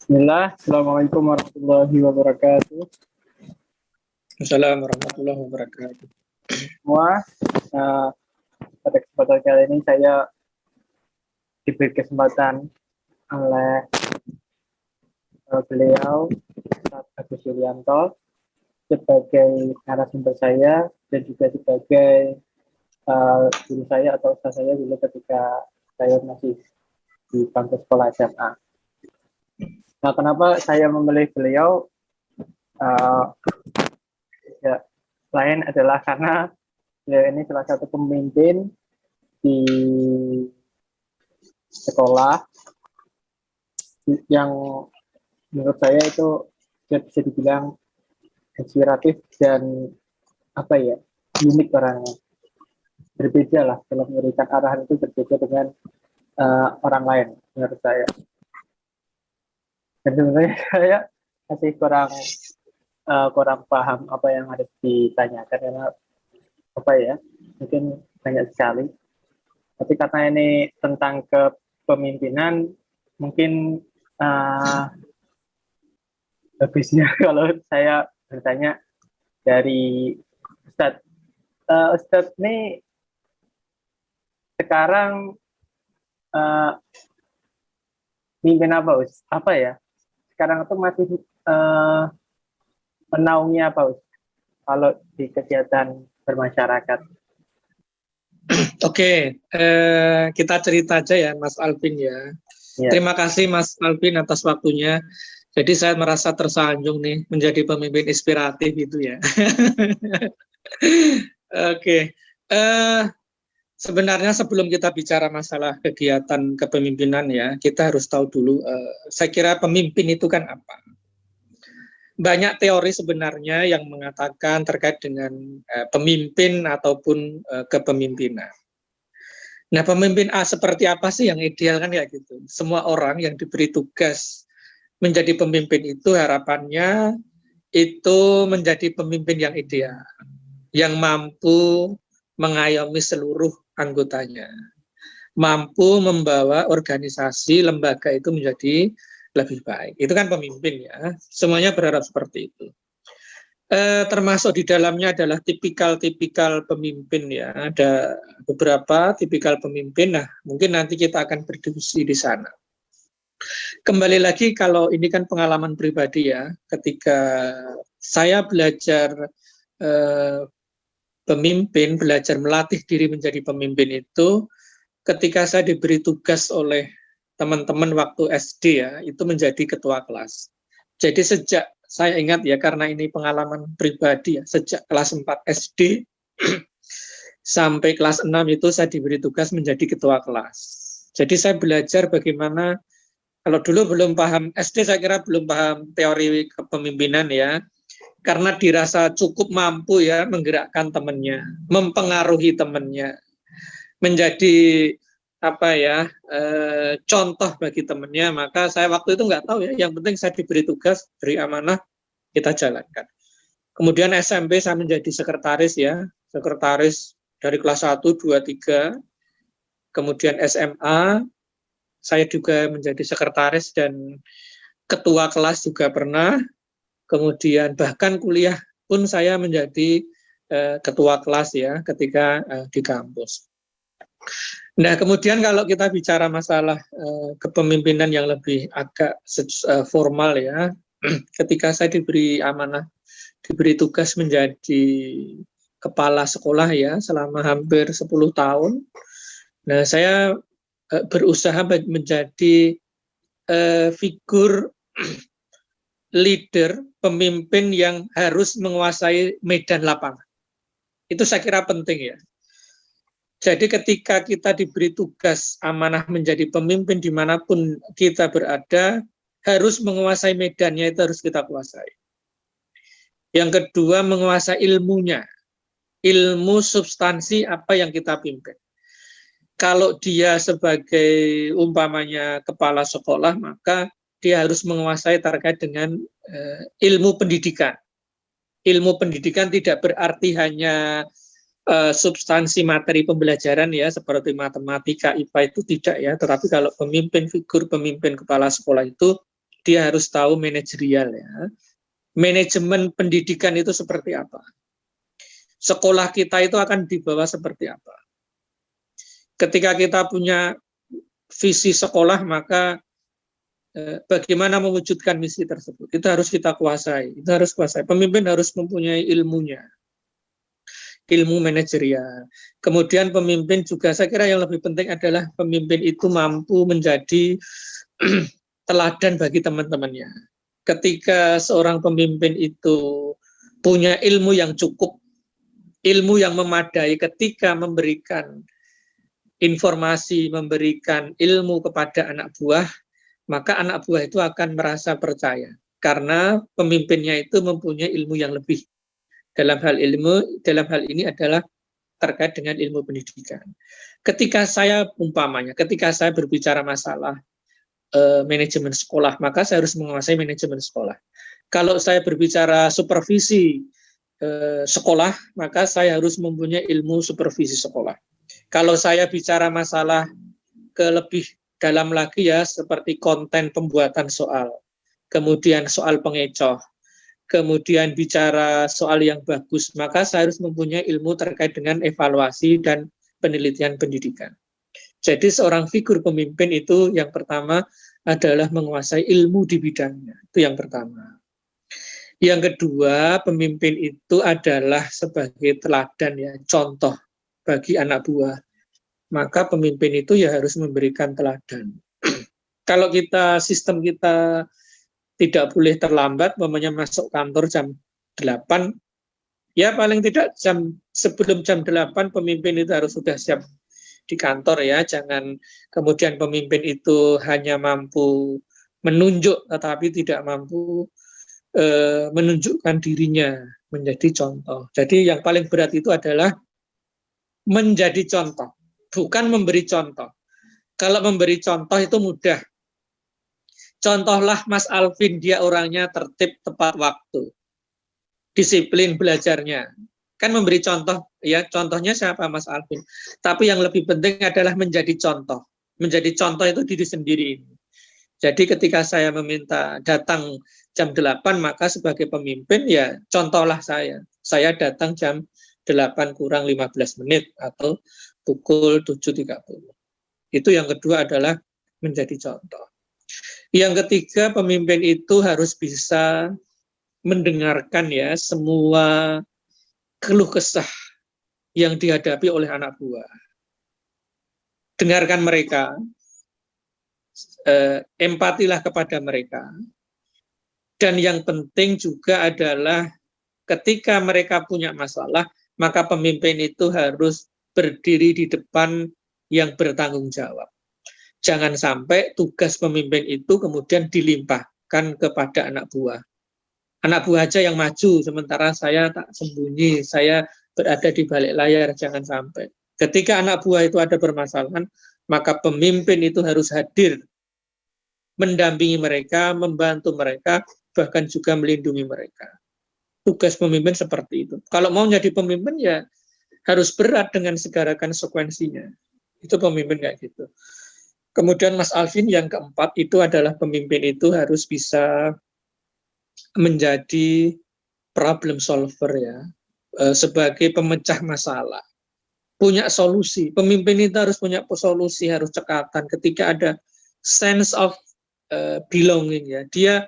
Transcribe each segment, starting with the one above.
Bismillah, Assalamualaikum warahmatullahi wabarakatuh. Assalamualaikum warahmatullahi wabarakatuh. Semua, uh, pada kesempatan kali ini saya diberi kesempatan oleh beliau, Ustaz Agus Yulianto, sebagai narasumber saya dan juga sebagai guru saya atau ustaz saya dulu ketika saya masih di bangku sekolah SMA. Nah, kenapa saya memilih beliau? Uh, ya, lain adalah karena beliau ini salah satu pemimpin di sekolah yang menurut saya itu bisa dibilang inspiratif dan apa ya, unik orangnya, berbeda lah dalam memberikan arahan, itu berbeda dengan orang lain menurut saya. Dan sebenarnya saya masih kurang paham apa yang harus ditanyakan karena apa ya, mungkin banyak sekali. Tapi karena ini tentang kepemimpinan, mungkin habisnya kalau saya bertanya dari Ustadz. Ustadz ini sekarang mimpin apa, Ustadz? Apa ya? Sekarang itu masih menaungi apa, Ustadz? Kalau di kegiatan bermasyarakat. Oke, kita cerita aja ya Mas Alvin ya. Terima kasih Mas Alvin atas waktunya. Jadi saya merasa tersanjung nih menjadi pemimpin inspiratif itu ya. Oke, sebenarnya sebelum kita bicara masalah kegiatan kepemimpinan ya, kita harus tahu dulu, saya kira pemimpin itu kan apa. Banyak teori sebenarnya yang mengatakan terkait dengan pemimpin ataupun kepemimpinan. Nah, pemimpin seperti apa sih yang ideal kan ya gitu. Semua orang yang diberi tugas menjadi pemimpin itu harapannya itu menjadi pemimpin yang ideal, yang mampu mengayomi seluruh anggotanya, mampu membawa organisasi lembaga itu menjadi lebih baik. Itu kan pemimpin ya. Semuanya berharap seperti itu. Termasuk di dalamnya adalah tipikal-tipikal pemimpin ya. Ada beberapa tipikal pemimpin. Nah, mungkin nanti kita akan berdiskusi di sana. Kembali lagi, kalau ini kan pengalaman pribadi ya. Ketika saya belajar pemimpin, belajar melatih diri menjadi pemimpin itu, ketika saya diberi tugas oleh teman-teman waktu SD ya, itu menjadi ketua kelas. Jadi sejak saya ingat ya, karena ini pengalaman pribadi ya, sejak kelas 4 SD sampai kelas 6 itu saya diberi tugas menjadi ketua kelas. Jadi saya belajar bagaimana, kalau dulu belum paham, SD saya kira belum paham teori kepemimpinan ya, karena dirasa cukup mampu ya menggerakkan temannya, mempengaruhi temannya, menjadi apa ya, contoh bagi temannya, maka saya waktu itu nggak tahu ya, yang penting saya diberi tugas, beri amanah, kita jalankan. Kemudian SMP saya menjadi sekretaris ya, sekretaris dari kelas 1, 2, 3, kemudian SMA, saya juga menjadi sekretaris dan ketua kelas juga pernah, kemudian bahkan kuliah pun saya menjadi ketua kelas ya, ketika di kampus. Nah, kemudian kalau kita bicara masalah kepemimpinan yang lebih agak formal ya, ketika saya diberi amanah, diberi tugas menjadi kepala sekolah ya, selama hampir 10 tahun. Nah, saya berusaha menjadi figur leader, pemimpin yang harus menguasai medan lapangan. Itu saya kira penting ya. Jadi ketika kita diberi tugas amanah menjadi pemimpin dimanapun kita berada, harus menguasai medannya, itu harus kita kuasai. Yang kedua, menguasai ilmunya, ilmu substansi apa yang kita pimpin. Kalau dia sebagai umpamanya kepala sekolah, maka dia harus menguasai terkait dengan ilmu pendidikan. Ilmu pendidikan tidak berarti hanya substansi materi pembelajaran ya, seperti matematika, IPA, itu tidak ya, tetapi kalau pemimpin, figur pemimpin kepala sekolah itu dia harus tahu manajerial ya. Manajemen pendidikan itu seperti apa? Sekolah kita itu akan dibawa seperti apa? Ketika kita punya visi sekolah, maka bagaimana mewujudkan misi tersebut? Itu harus kita kuasai. Itu harus kuasai. Pemimpin harus mempunyai ilmunya, ilmu manajerial. Kemudian pemimpin juga, saya kira yang lebih penting adalah pemimpin itu mampu menjadi teladan bagi teman-temannya. Ketika seorang pemimpin itu punya ilmu yang cukup, ilmu yang memadai ketika memberikan informasi, memberikan ilmu kepada anak buah, maka anak buah itu akan merasa percaya karena pemimpinnya itu mempunyai ilmu yang lebih. Dalam hal ini adalah terkait dengan ilmu pendidikan. Ketika saya berbicara masalah manajemen sekolah, maka saya harus menguasai manajemen sekolah. Kalau saya berbicara supervisi sekolah, maka saya harus mempunyai ilmu supervisi sekolah. Kalau saya bicara masalah lebih dalam lagi ya, seperti konten pembuatan soal, kemudian soal pengecoh, kemudian bicara soal yang bagus, maka saya harus mempunyai ilmu terkait dengan evaluasi dan penelitian pendidikan. Jadi seorang figur pemimpin itu yang pertama adalah menguasai ilmu di bidangnya, itu yang pertama. Yang kedua, pemimpin itu adalah sebagai teladan ya, contoh bagi anak buah. Maka pemimpin itu ya harus memberikan teladan. Kalau sistem kita tidak boleh terlambat, umpamanya masuk kantor jam 8, ya paling tidak sebelum jam 8 pemimpin itu harus sudah siap di kantor ya. Jangan kemudian pemimpin itu hanya mampu menunjuk tetapi tidak mampu menunjukkan dirinya menjadi contoh. Jadi yang paling berat itu adalah menjadi contoh, bukan memberi contoh. Kalau memberi contoh itu mudah. Contohlah Mas Alvin, dia orangnya tertib, tepat waktu, disiplin belajarnya. Kan memberi contoh, ya contohnya siapa Mas Alvin. Tapi yang lebih penting adalah menjadi contoh. Menjadi contoh itu diri sendiri. Jadi ketika saya meminta datang jam 8, maka sebagai pemimpin ya contohlah saya. Saya datang jam 8 kurang 15 menit atau pukul 7.30. Itu yang kedua adalah menjadi contoh. Yang ketiga, pemimpin itu harus bisa mendengarkan ya semua keluh kesah yang dihadapi oleh anak buah. Dengarkan mereka, empatilah kepada mereka. Dan yang penting juga adalah ketika mereka punya masalah, maka pemimpin itu harus berdiri di depan yang bertanggung jawab. Jangan sampai tugas pemimpin itu kemudian dilimpahkan kepada anak buah. Anak buah aja yang maju, sementara saya tak sembunyi, saya berada di balik layar, jangan sampai. Ketika anak buah itu ada permasalahan, maka pemimpin itu harus hadir, mendampingi mereka, membantu mereka, bahkan juga melindungi mereka. Tugas pemimpin seperti itu. Kalau mau jadi pemimpin ya harus berat dengan segala konsekuensinya. Itu pemimpin kayak gitu. Kemudian Mas Alvin yang keempat itu adalah pemimpin itu harus bisa menjadi problem solver ya, sebagai pemecah masalah, punya solusi. Pemimpin itu harus punya solusi, harus cekatan. Ketika ada sense of belonging ya, dia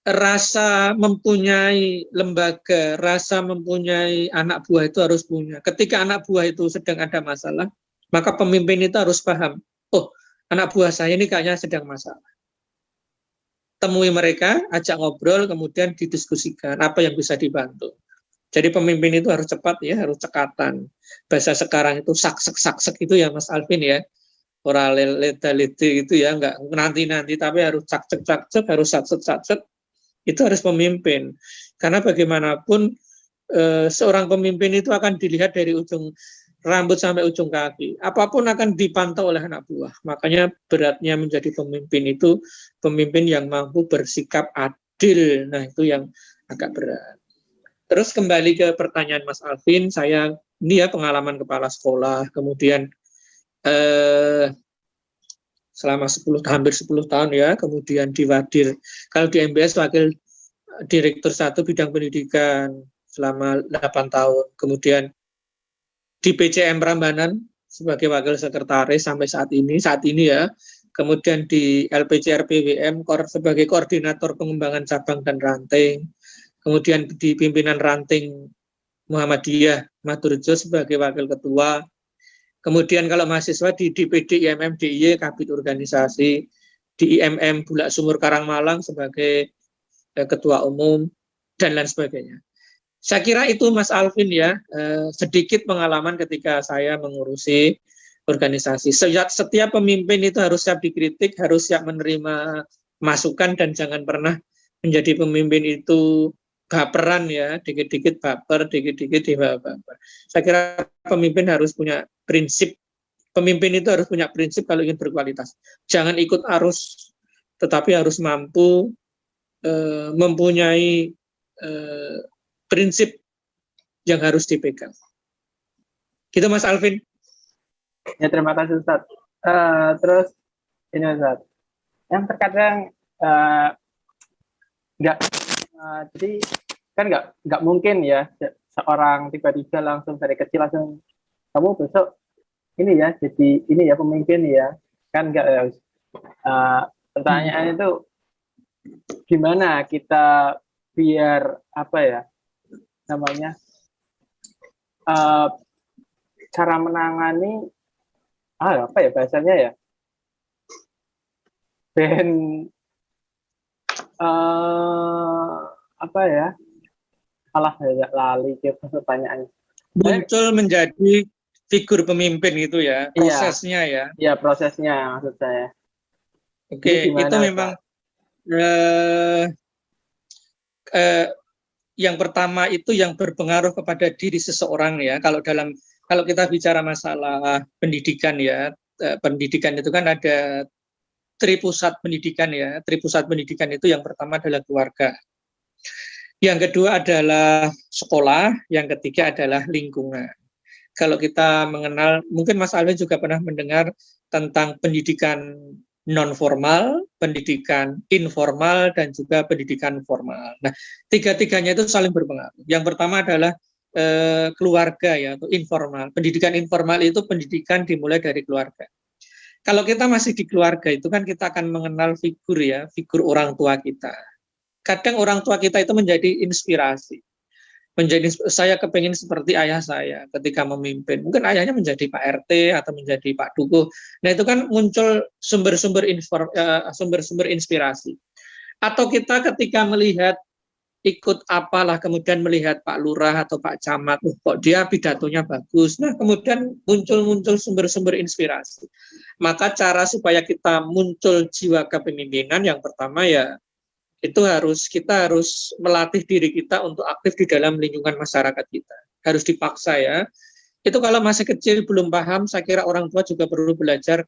rasa mempunyai lembaga, rasa mempunyai anak buah itu harus punya. Ketika anak buah itu sedang ada masalah, maka pemimpin itu harus paham, oh anak buah saya ini kayaknya sedang masalah. Temui mereka, ajak ngobrol, kemudian didiskusikan apa yang bisa dibantu. Jadi pemimpin itu harus cepat ya, harus cekatan. Bahasa sekarang itu saksek itu ya Mas Alvin ya. Orang leda-lede itu ya, enggak nanti-nanti, tapi harus cak-cek, harus satset. Itu harus pemimpin. Karena bagaimanapun seorang pemimpin itu akan dilihat dari ujung rambut sampai ujung kaki. Apapun akan dipantau oleh anak buah. Makanya beratnya menjadi pemimpin itu pemimpin yang mampu bersikap adil. Nah, itu yang agak berat. Terus kembali ke pertanyaan Mas Alvin, saya ini ya pengalaman kepala sekolah, kemudian selama hampir 10 tahun ya, kemudian di Wadir. Kalau di MBS wakil direktur 1 bidang pendidikan selama 8 tahun. Kemudian di PCM Prambanan sebagai wakil sekretaris sampai saat ini ya. Kemudian di LPCR PWM sebagai koordinator pengembangan cabang dan ranting. Kemudian di pimpinan ranting Muhammadiyah Madurjo sebagai wakil ketua. Kemudian kalau mahasiswa di DPD IMM DIY Kabid Organisasi, di IMM Bulak Sumur Karangmalang sebagai ketua umum, dan lain sebagainya. Saya kira itu Mas Alvin ya, sedikit pengalaman ketika saya mengurusi organisasi. Setiap pemimpin itu harus siap dikritik, harus siap menerima masukan, dan jangan pernah menjadi pemimpin itu baperan ya, dikit-dikit baper, dikit-dikit baper. Saya kira pemimpin harus punya prinsip, pemimpin itu harus punya prinsip kalau ingin berkualitas. Jangan ikut arus, tetapi harus mampu mempunyai prinsip yang harus dipegang. Gitu Mas Alvin. Ya, terima kasih Ustaz. Terus ini Ustaz, yang terkadang jadi kan nggak mungkin ya seorang tiba-tiba langsung dari kecil langsung kamu besok ini ya jadi ini ya pemimpin ya, kan nggak ya. Pertanyaan itu gimana kita biar apa ya namanya cara menangani apa ya bahasanya ya apa ya lali ke pertanyaannya. Muncul menjadi figur pemimpin itu ya, prosesnya ya. Iya, prosesnya maksud saya. Oke, itu memang yang pertama itu yang berpengaruh kepada diri seseorang ya. Kalau kita bicara masalah pendidikan ya, pendidikan itu kan ada tripusat pendidikan ya. Tripusat pendidikan itu yang pertama adalah keluarga. Yang kedua adalah sekolah, yang ketiga adalah lingkungan. Kalau kita mengenal, mungkin Mas Alvin juga pernah mendengar tentang pendidikan non-formal, pendidikan informal, dan juga pendidikan formal. Nah, tiga-tiganya itu saling berpengaruh. Yang pertama adalah keluarga ya, atau informal. Pendidikan informal itu pendidikan dimulai dari keluarga. Kalau kita masih di keluarga itu kan kita akan mengenal figur ya, figur orang tua kita. Kadang orang tua kita itu menjadi inspirasi. Saya kepengen seperti ayah saya ketika memimpin. Mungkin ayahnya menjadi Pak RT atau menjadi Pak Dukuh. Nah itu kan muncul sumber-sumber inspirasi. Atau kita ketika melihat ikut apalah, kemudian melihat Pak Lurah atau Pak Camat, kok dia pidatonya bagus. Nah kemudian muncul sumber-sumber inspirasi. Maka cara supaya kita muncul jiwa kepemimpinan yang pertama ya itu kita harus melatih diri kita untuk aktif di dalam lingkungan masyarakat kita. Harus dipaksa ya. Itu kalau masih kecil belum paham, saya kira orang tua juga perlu belajar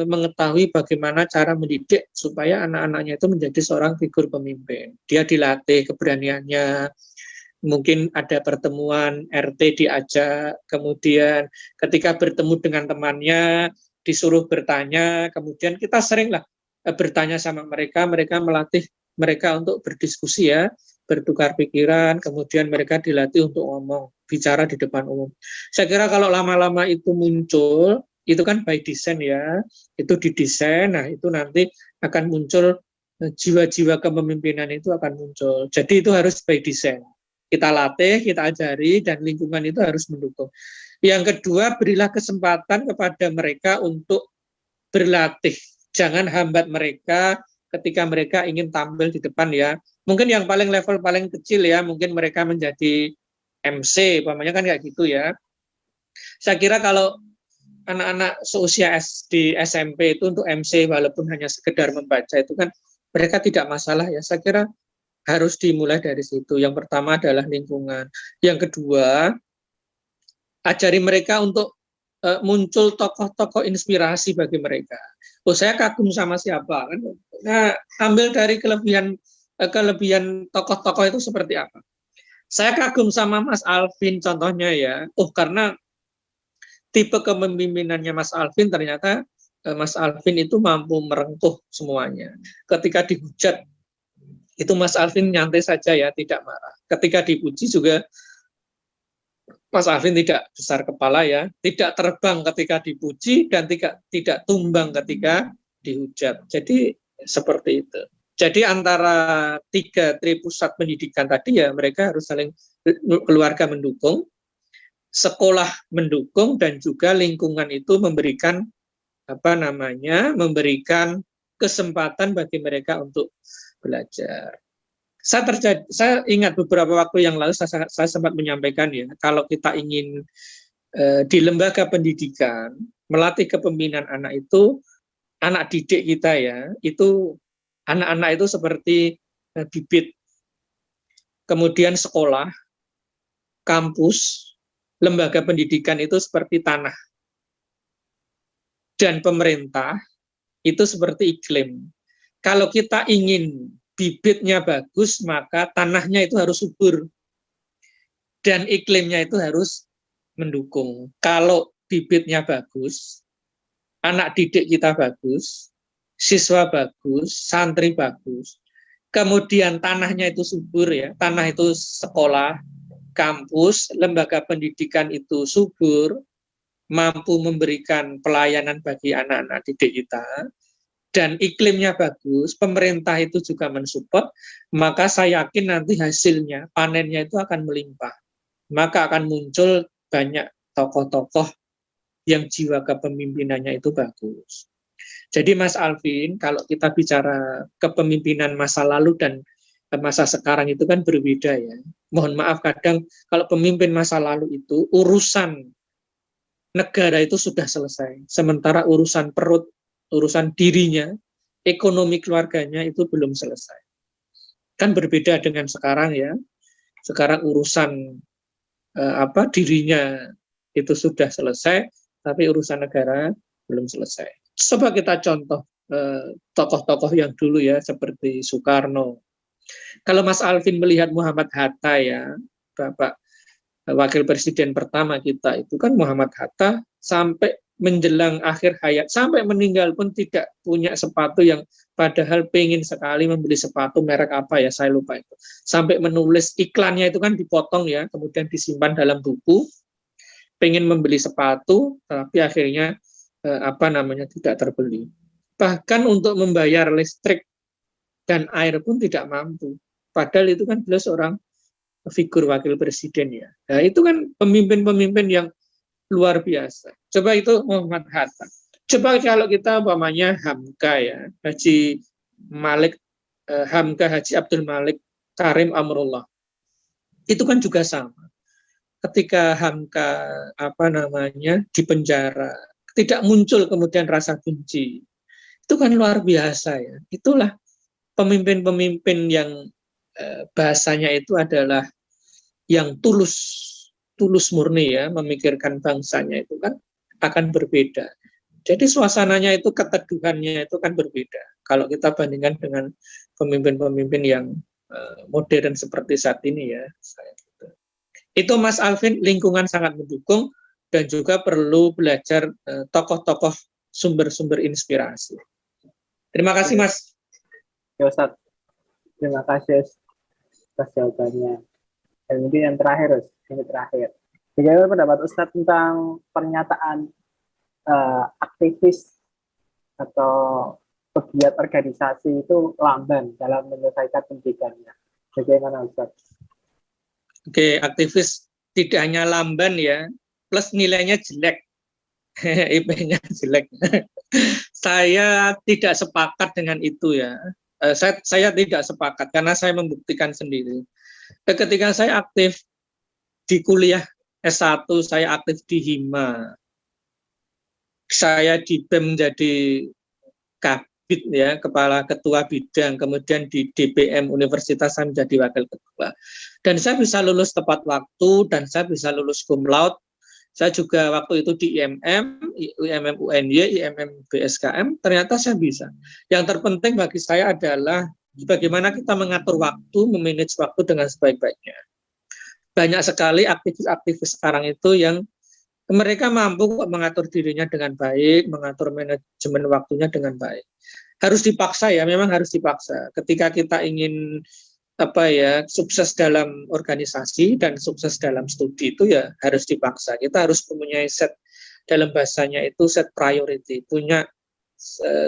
mengetahui bagaimana cara mendidik supaya anak-anaknya itu menjadi seorang figur pemimpin. Dia dilatih keberaniannya, mungkin ada pertemuan RT diajak, kemudian ketika bertemu dengan temannya disuruh bertanya, kemudian kita seringlah bertanya sama mereka melatih mereka untuk berdiskusi ya, bertukar pikiran, kemudian mereka dilatih untuk ngomong, bicara di depan umum. Saya kira kalau lama-lama itu muncul, itu kan by design ya, itu didesain, nah itu nanti akan muncul jiwa-jiwa kepemimpinan itu akan muncul. Jadi itu harus by design. Kita latih, kita ajari, dan lingkungan itu harus mendukung. Yang kedua, berilah kesempatan kepada mereka untuk berlatih. Jangan hambat mereka ketika mereka ingin tampil di depan ya. Mungkin yang level paling kecil ya, mungkin mereka menjadi MC, umpamanya kan kayak gitu ya. Saya kira kalau anak-anak seusia SD, SMP itu untuk MC walaupun hanya sekedar membaca itu kan mereka tidak masalah ya. Saya kira harus dimulai dari situ. Yang pertama adalah lingkungan. Yang kedua, ajari mereka untuk muncul tokoh-tokoh inspirasi bagi mereka. Oh, saya kagum sama siapa kan? Nah, ambil dari kelebihan tokoh-tokoh itu seperti apa? Saya kagum sama Mas Alvin contohnya ya. Oh, karena tipe kepemimpinannya Mas Alvin ternyata Mas Alvin itu mampu merengkuh semuanya. Ketika dihujat, itu Mas Alvin nyantai saja ya, tidak marah. Ketika dipuji juga Mas Alvin tidak besar kepala ya, tidak terbang ketika dipuji dan tidak tumbang ketika dihujat. Jadi seperti itu. Jadi antara tiga pusat pendidikan tadi ya mereka harus saling, keluarga mendukung, sekolah mendukung, dan juga lingkungan itu memberikan memberikan kesempatan bagi mereka untuk belajar. Saya ingat beberapa waktu yang lalu saya sempat menyampaikan ya, kalau kita ingin di lembaga pendidikan melatih kepemimpinan anak itu, anak didik kita ya, itu anak-anak itu seperti bibit, kemudian sekolah, kampus, lembaga pendidikan itu seperti tanah, dan pemerintah itu seperti iklim. Kalau kita ingin bibitnya bagus, maka tanahnya itu harus subur dan iklimnya itu harus mendukung. Kalau bibitnya bagus, anak didik kita bagus, siswa bagus, santri bagus, kemudian tanahnya itu subur ya, tanah itu sekolah, kampus, lembaga pendidikan itu subur, mampu memberikan pelayanan bagi anak-anak didik kita, dan iklimnya bagus, pemerintah itu juga mensupport, maka saya yakin nanti hasilnya, panennya itu akan melimpah. Maka akan muncul banyak tokoh-tokoh yang jiwa kepemimpinannya itu bagus. Jadi Mas Alvin, kalau kita bicara kepemimpinan masa lalu dan masa sekarang itu kan berbeda ya. Mohon maaf, kadang kalau pemimpin masa lalu itu urusan negara itu sudah selesai, sementara urusan perut, urusan dirinya, ekonomi keluarganya itu belum selesai. Kan berbeda dengan sekarang ya. Sekarang urusan dirinya itu sudah selesai, tapi urusan negara belum selesai. Coba kita contoh tokoh-tokoh yang dulu ya, seperti Soekarno. Kalau Mas Alvin melihat Muhammad Hatta ya, Bapak Wakil Presiden pertama kita itu kan Muhammad Hatta, sampai menjelang akhir hayat, sampai meninggal pun tidak punya sepatu, yang padahal pengen sekali membeli sepatu merek apa ya, saya lupa itu. Sampai menulis iklannya itu kan dipotong ya, kemudian disimpan dalam buku, pengen membeli sepatu, tapi akhirnya tidak terbeli. Bahkan untuk membayar listrik dan air pun tidak mampu. Padahal itu kan beliau seorang figur wakil presiden ya. Nah, itu kan pemimpin-pemimpin yang luar biasa. Coba itu Muhammad Hatta. Coba kalau kita umpamanya Hamka ya, Haji Malik, Hamka Haji Abdul Malik Karim Amrullah. Itu kan juga sama. Ketika Hamka di penjara, tidak muncul kemudian rasa benci. Itu kan luar biasa ya. Itulah pemimpin-pemimpin yang bahasanya itu adalah yang tulus murni ya, memikirkan bangsanya, itu kan akan berbeda. Jadi suasananya itu, keteduhannya itu kan berbeda kalau kita bandingkan dengan pemimpin-pemimpin yang modern seperti saat ini ya. Itu Mas Alvin, lingkungan sangat mendukung dan juga perlu belajar tokoh-tokoh sumber-sumber inspirasi. Terima kasih Mas. Ya Ustaz, terima kasih atas jawabannya. Dan mungkin yang terakhir, ini terakhir. Bagaimana pendapat Ustaz tentang pernyataan aktivis atau pegiat organisasi itu lamban dalam menyelesaikan pendidikannya? Bagaimana Ustaz? Oke, aktivis tidak hanya lamban ya, plus nilainya jelek. IP-nya jelek. Saya tidak sepakat dengan itu ya. Saya tidak sepakat karena saya membuktikan sendiri. Ketika saya aktif di kuliah S1, saya aktif di Hima. Saya di BEM menjadi Kabid ya, kepala ketua bidang, kemudian di DPM Universitas saya menjadi wakil ketua. Dan saya bisa lulus tepat waktu dan saya bisa lulus cum laude. Saya juga waktu itu di IMM UNY, IMM BSKM, ternyata saya bisa. Yang terpenting bagi saya adalah bagaimana kita mengatur waktu, memanage waktu dengan sebaik-baiknya. Banyak sekali aktivis-aktivis sekarang itu yang Mereka mampu kok mengatur dirinya dengan baik, mengatur manajemen waktunya dengan baik. Harus dipaksa ya, memang harus dipaksa. Ketika kita ingin sukses dalam organisasi dan sukses dalam studi itu ya harus dipaksa. Kita harus mempunyai set, dalam bahasanya itu set priority, punya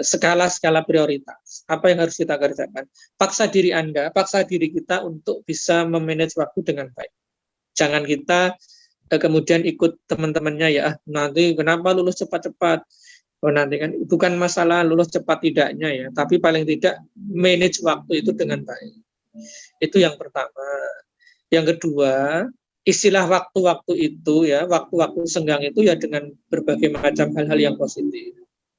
skala prioritas. Apa yang harus kita kerjakan? Paksa diri Anda, paksa diri kita untuk bisa memanage waktu dengan baik. Jangan kita kemudian ikut teman-temannya ya, nanti kenapa lulus cepat-cepat? Oh, nanti kan bukan masalah lulus cepat tidaknya ya, tapi paling tidak manage waktu itu dengan baik. Itu yang pertama. Yang kedua, istilah waktu-waktu itu ya, waktu-waktu senggang itu ya dengan berbagai macam hal-hal yang positif.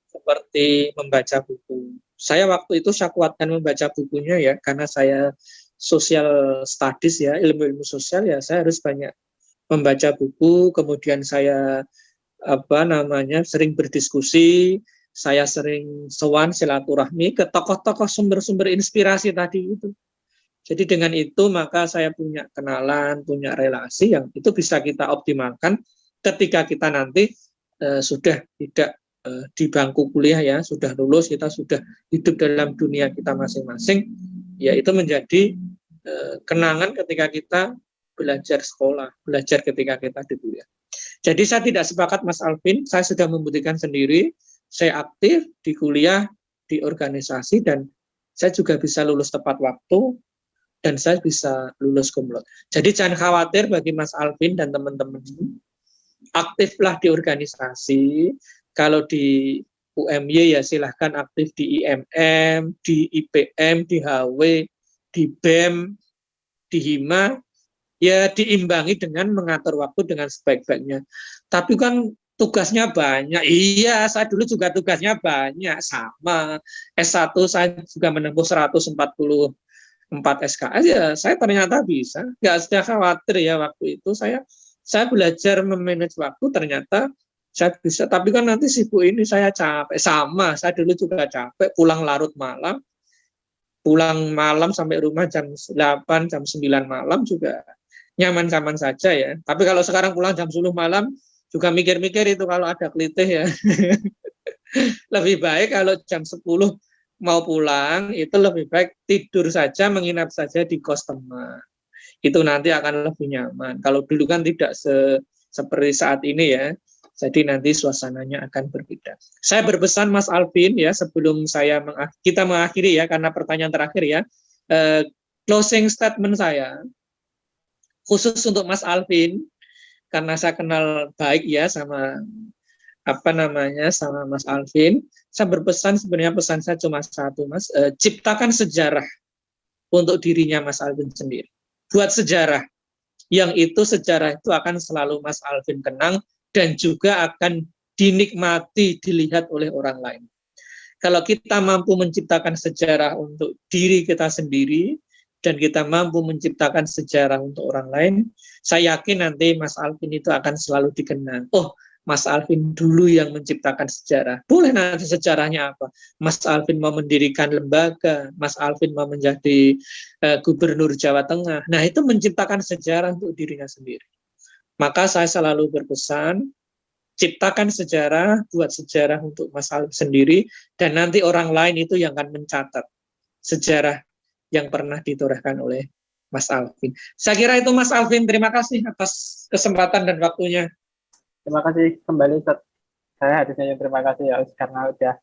Seperti membaca buku. Saya waktu itu saya kuatkan membaca bukunya ya, karena saya social studies ya, ilmu-ilmu sosial ya, saya harus banyak membaca buku, kemudian saya sering berdiskusi, saya sering sowan silaturahmi ke tokoh-tokoh sumber-sumber inspirasi tadi itu. Jadi dengan itu maka saya punya kenalan, punya relasi yang itu bisa kita optimalkan ketika kita nanti sudah tidak di bangku kuliah ya, sudah lulus, kita sudah hidup dalam dunia kita masing-masing, ya itu menjadi kenangan ketika kita belajar sekolah, belajar ketika kita di kuliah. Jadi saya tidak sepakat Mas Alvin, saya sudah membuktikan sendiri, saya aktif di kuliah, di organisasi, dan saya juga bisa lulus tepat waktu, dan saya bisa lulus cum laude. Jadi jangan khawatir bagi Mas Alvin dan teman-teman, aktiflah di organisasi, kalau di UMY ya silahkan aktif di IMM, di IPM, di HW, di BEM, di HIMA, ya diimbangi dengan mengatur waktu dengan sebaik-baiknya. Tapi kan tugasnya banyak. Iya, saya dulu juga tugasnya banyak. Sama. S1 saya juga menempuh 144 SKS, ya saya ternyata bisa. Nggak usah khawatir ya waktu itu. Saya belajar memanage waktu, ternyata saya bisa. Tapi kan nanti sibuk ini saya capek. Sama, saya dulu juga capek. Pulang larut malam. Pulang malam sampai rumah jam 8, jam 9 malam juga nyaman-nyaman saja ya. Tapi kalau sekarang pulang jam 10 malam, juga mikir-mikir itu kalau ada kelitih ya. Lebih baik kalau jam 10 mau pulang, itu lebih baik tidur saja, menginap saja di kos teman. Itu nanti akan lebih nyaman. Kalau dulu kan tidak seperti saat ini ya. Jadi nanti suasananya akan berbeda. Saya berpesan Mas Alvin ya, sebelum kita mengakhiri ya, karena pertanyaan terakhir ya, closing statement saya, khusus untuk Mas Alvin, karena saya kenal baik ya sama sama Mas Alvin, saya berpesan, sebenarnya pesan saya cuma satu Mas, ciptakan sejarah untuk dirinya Mas Alvin sendiri. Buat sejarah, yang itu sejarah itu akan selalu Mas Alvin kenang dan juga akan dinikmati, dilihat oleh orang lain. Kalau kita mampu menciptakan sejarah untuk diri kita sendiri, dan kita mampu menciptakan sejarah untuk orang lain, saya yakin nanti Mas Alvin itu akan selalu dikenang. Oh, Mas Alvin dulu yang menciptakan sejarah. Boleh nanti sejarahnya apa? Mas Alvin mau mendirikan lembaga, Mas Alvin mau menjadi gubernur Jawa Tengah. Nah, itu menciptakan sejarah untuk dirinya sendiri. Maka saya selalu berpesan, ciptakan sejarah, buat sejarah untuk Mas Alvin sendiri, dan nanti orang lain itu yang akan mencatat sejarah yang pernah ditorehkan oleh Mas Alvin. Saya kira itu Mas Alvin, terima kasih atas kesempatan dan waktunya. Terima kasih kembali Ustaz. Saya harusnya terima kasih ya karena udah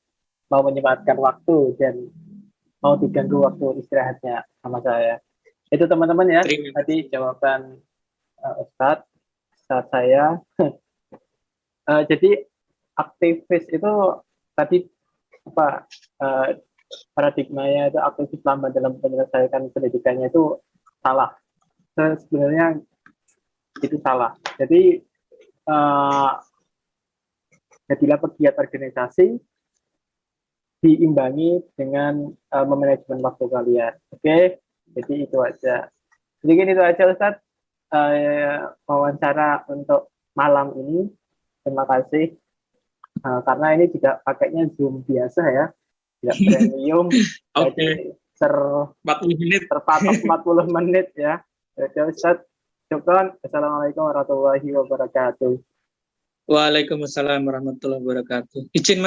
mau menyempatkan waktu dan mau diganggu waktu istirahatnya sama saya. Itu teman-teman ya, tadi jawaban Ustaz saya. Jadi aktivis itu tadi paradigmanya itu aktivis lambat dalam menyelesaikan pendidikannya itu salah. Sebenarnya itu salah. Jadi jadilah pegiat organisasi diimbangi dengan memanajemen waktu kalian. Oke, jadi itu aja. Sedikit itu aja Ustadz wawancara untuk malam ini. Terima kasih. Karena ini juga pakainya Zoom biasa ya. Tidak premium, jadi terpatok 40 menit ya. Jadi Ustaz, syukron. Assalamualaikum warahmatullahi wabarakatuh. Waalaikumsalam warahmatullahi wabarakatuh. Izin